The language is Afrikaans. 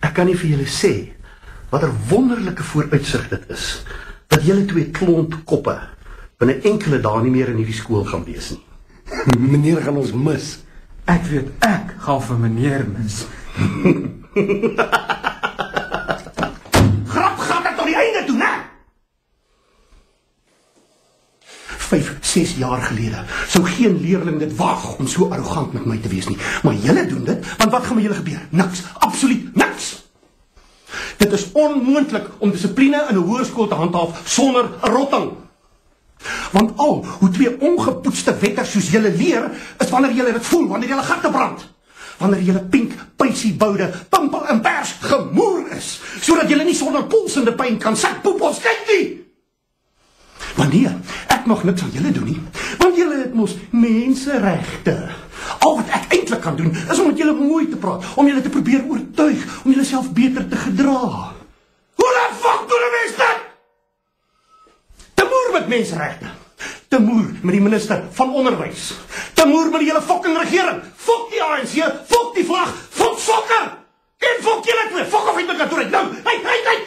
Ek kan nie vir julle sê wat 'n wonderlike vooruitsig dit is, dat julle twee klont koppe binne enkele dae nie meer in hierdie skool gaan wees nie. Meneer gaan ons mis. Ek weet, ek gaan vir meneer mis. Grap gaan dit tot die einde toe, né? 5, 6 jaar gelede sou geen leerling dit waag om so arrogant met my te wees nie. Maar julle doen dit, want wat gaan met julle gebeur? Niks, absoluut niks. Dit is onmoontlik om dissipline in 'n hoërskool te handhaaf sonder 'n rotting. Want al hoe twee ongepoetste wetters soos julle leer, is wanneer julle dit voel, wanneer julle gatte brand. Wanneer julle pink, pysieboude, pimpel en pers gemoer is, sodat julle nie sonder polsende pyn kan sit, poep ons kyk nie. Wanneer ek nog niks aan julle doen nie, want julle het mos menseregte. Al wat ek eintlik kan doen, is om met julle mooi te praat, om julle te probeer oortuig, om julle self beter te gedra. Hoe die fuck doen 'n mens dit? Te moer met menseregte. Te moer met die minister van onderwys. Te moer met die hele fucking regering. Fok die ANC, fok die vlag, fok sokker. En fok julle twee, fok of uit my kantoor uit. Nou, hey.